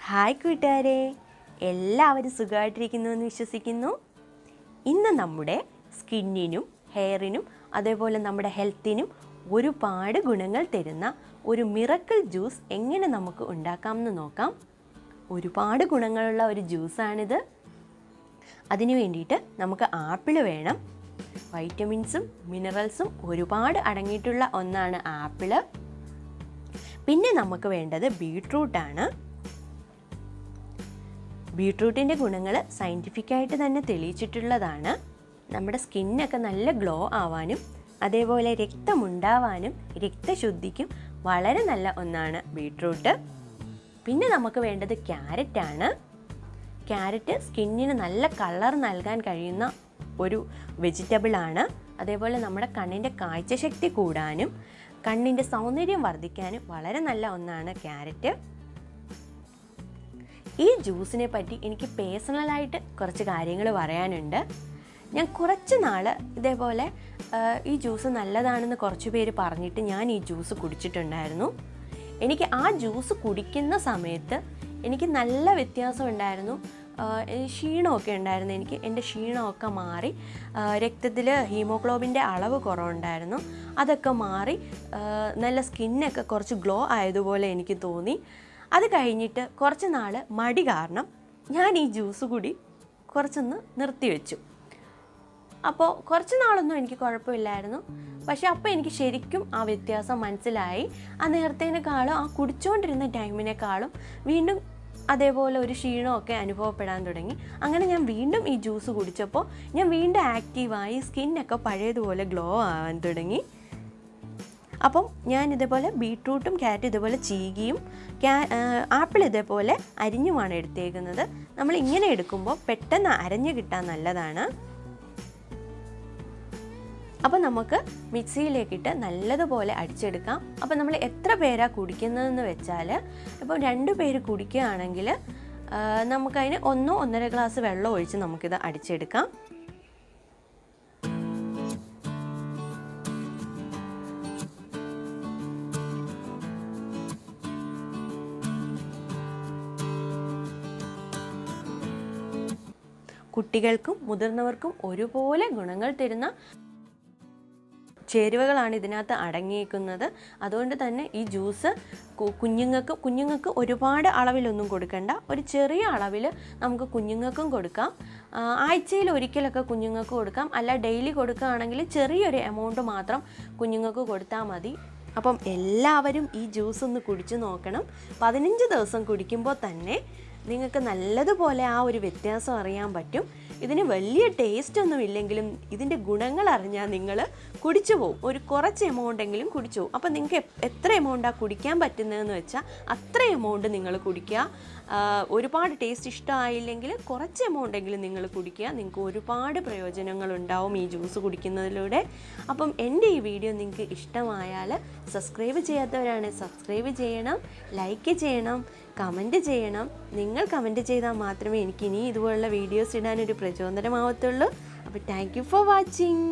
Hi കൂട്ടുകാരെ, എല്ലാവരും സുഖമായിട്ടിരിക്കുന്നുവെന്ന് വിശ്വസിക്കുന്നു. ഇന്ന് നമ്മുടെ സ്കിന്നിനും ഹെയറിനും അതേപോലെ നമ്മുടെ ഹെൽത്തിനും ഒരുപാട് ഗുണങ്ങൾ തരുന്ന ഒരു മിറക്കിൾ ജ്യൂസ് എങ്ങനെ നമുക്ക് ഉണ്ടാക്കാമെന്ന് നോക്കാം. ഒരുപാട് ഗുണങ്ങളുള്ള ഒരു ജ്യൂസാണിത്. അതിനു വേണ്ടിയിട്ട് നമുക്ക് ആപ്പിൾ വേണം. വൈറ്റമിൻസും മിനറൽസും ഒരുപാട് അടങ്ങിയിട്ടുള്ള ഒന്നാണ് ആപ്പിള്. പിന്നെ നമുക്ക് വേണ്ടത് ബീട്രൂട്ടാണ്. ബീട്രൂട്ടിൻ്റെ ഗുണങ്ങൾ സയൻറ്റിഫിക്കായിട്ട് തന്നെ തെളിയിച്ചിട്ടുള്ളതാണ്. നമ്മുടെ സ്കിന്നൊക്കെ നല്ല ഗ്ലോ ആവാനും അതേപോലെ രക്തമുണ്ടാവാനും രക്തശുദ്ധിക്കും വളരെ നല്ല ഒന്നാണ് ബീട്രൂട്ട്. പിന്നെ നമുക്ക് വേണ്ടത് ക്യാരറ്റാണ്. ക്യാരറ്റ് സ്കിന്നിന് നല്ല കളർ നൽകാൻ കഴിയുന്ന ഒരു വെജിറ്റബിളാണ്. അതേപോലെ നമ്മുടെ കണ്ണിൻ്റെ കാഴ്ചശക്തി കൂടാനും കണ്ണിൻ്റെ സൗന്ദര്യം വർദ്ധിക്കാനും വളരെ നല്ല ഒന്നാണ് ക്യാരറ്റ്. ഈ ജ്യൂസിനെ പറ്റി എനിക്ക് പേഴ്സണലായിട്ട് കുറച്ച് കാര്യങ്ങൾ പറയാനുണ്ട്. ഞാൻ കുറച്ച് നാൾ ഇതേപോലെ ഈ ജ്യൂസ് നല്ലതാണെന്ന് കുറച്ച് പേര് പറഞ്ഞിട്ട് ഞാൻ ഈ ജ്യൂസ് കുടിച്ചിട്ടുണ്ടായിരുന്നു. എനിക്ക് ആ ജ്യൂസ് കുടിക്കുന്ന സമയത്ത് എനിക്ക് നല്ല വ്യത്യാസം ഉണ്ടായിരുന്നു. ക്ഷീണമൊക്കെ ഉണ്ടായിരുന്നു. എൻ്റെ ക്ഷീണമൊക്കെ മാറി, രക്തത്തിൽ ഹീമോഗ്ലോബിൻ്റെ അളവ് കുറവുണ്ടായിരുന്നു. അതൊക്കെ മാറി നല്ല സ്കിന്നൊക്കെ കുറച്ച് ഗ്ലോ ആയതുപോലെ എനിക്ക് തോന്നി. അത് കഴിഞ്ഞിട്ട് കുറച്ച് നാൾ മടി കാരണം ഞാൻ ഈ ജ്യൂസ് കൂടി കുറച്ചൊന്ന് നിർത്തിവെച്ചു. അപ്പോൾ കുറച്ച് നാളൊന്നും എനിക്ക് കുഴപ്പമില്ലായിരുന്നു. പക്ഷേ അപ്പോൾ എനിക്ക് ശരിക്കും ആ വ്യത്യാസം മനസ്സിലായി. ആ നേരത്തേനേക്കാളും ആ കുടിച്ചുകൊണ്ടിരുന്ന ടൈമിനേക്കാളും വീണ്ടും അതേപോലെ ഒരു ക്ഷീണമൊക്കെ അനുഭവപ്പെടാൻ തുടങ്ങി. അങ്ങനെ ഞാൻ വീണ്ടും ഈ ജ്യൂസ് കുടിച്ചപ്പോൾ ഞാൻ വീണ്ടും ആക്റ്റീവായി, സ്കിന്നൊക്കെ പഴയതുപോലെ ഗ്ലോ ആവാൻ തുടങ്ങി. അപ്പം ഞാൻ ഇതേപോലെ ബീട്രൂട്ടും ക്യാരറ്റും ഇതേപോലെ ചീകിയും ആപ്പിൾ ഇതേപോലെ അരിഞ്ഞുമാണ് എടുത്തേക്കുന്നത്. നമ്മൾ ഇങ്ങനെ എടുക്കുമ്പോൾ പെട്ടെന്ന് അരഞ്ഞു കിട്ടാൻ നല്ലതാണ്. അപ്പോൾ നമുക്ക് മിക്സിയിലേക്കിട്ട് നല്ലതുപോലെ അടിച്ചെടുക്കാം. അപ്പോൾ നമ്മൾ എത്ര പേരാണ് കുടിക്കുന്നതെന്ന് വെച്ചാൽ, ഇപ്പോൾ 2 പേര് കുടിക്കുകയാണെങ്കിൽ നമുക്കതിന് 1-1.5 ഗ്ലാസ് വെള്ളം ഒഴിച്ച് നമുക്കിത് അടിച്ചെടുക്കാം. കുട്ടികൾക്കും മുതിർന്നവർക്കും ഒരുപോലെ ഗുണങ്ങൾ തരുന്ന ചേരുവകളാണ് ഇതിനകത്ത് അടങ്ങിയിരിക്കുന്നത്. അതുകൊണ്ട് തന്നെ ഈ ജ്യൂസ് കുഞ്ഞുങ്ങൾക്ക് ഒരുപാട് അളവിലൊന്നും കൊടുക്കണ്ട. ഒരു ചെറിയ അളവിൽ നമുക്ക് കുഞ്ഞുങ്ങൾക്കും കൊടുക്കാം. ആഴ്ചയിൽ ഒരിക്കലൊക്കെ കുഞ്ഞുങ്ങൾക്ക് കൊടുക്കാം. അല്ല ഡെയിലി കൊടുക്കുകയാണെങ്കിൽ ചെറിയൊരു എമൗണ്ട് മാത്രം കുഞ്ഞുങ്ങൾക്ക് കൊടുത്താൽ മതി. അപ്പം എല്ലാവരും ഈ ജ്യൂസ് ഒന്ന് കുടിച്ച് നോക്കണം. 15 ദിവസം കുടിക്കുമ്പോൾ തന്നെ നിങ്ങൾക്ക് നല്ലതുപോലെ ആ ഒരു വ്യത്യാസം അറിയാൻ പറ്റും. ഇതിന് വലിയ ടേസ്റ്റ് ഒന്നും ഇല്ലെങ്കിലും ഇതിൻ്റെ ഗുണങ്ങൾ അറിഞ്ഞാൽ നിങ്ങൾ കുടിച്ചു പോകും. ഒരു കുറച്ച് എമൗണ്ടെങ്കിലും കുടിച്ചു പോകും. അപ്പോൾ നിങ്ങൾക്ക് എത്ര എമൗണ്ടാണ് കുടിക്കാൻ പറ്റുന്നതെന്ന് വെച്ചാൽ അത്ര എമൗണ്ട് നിങ്ങൾ കുടിക്കുക. ഒരുപാട് ടേസ്റ്റ് ഇഷ്ടമായില്ലെങ്കിൽ കുറച്ച് എമൗണ്ടെങ്കിലും നിങ്ങൾ കുടിക്കുക. നിങ്ങൾക്ക് ഒരുപാട് പ്രയോജനങ്ങളുണ്ടാവും ഈ ജ്യൂസ് കുടിക്കുന്നതിലൂടെ. അപ്പം എൻ്റെ ഈ വീഡിയോ നിങ്ങൾക്ക് ഇഷ്ടമായാൽ സബ്സ്ക്രൈബ് ചെയ്യാത്തവരാണ് സബ്സ്ക്രൈബ് ചെയ്യണം, ലൈക്ക് ചെയ്യണം, കമൻറ്റ് ചെയ്യണം. നിങ്ങൾ കമൻറ്റ് ചെയ്താൽ മാത്രമേ എനിക്ക് ഇനി ഇതുപോലുള്ള വീഡിയോസ് ഇടാനൊരു പ്രചോദനമാവത്തുള്ളൂ. അപ്പോൾ താങ്ക് യു ഫോർ വാച്ചിങ്.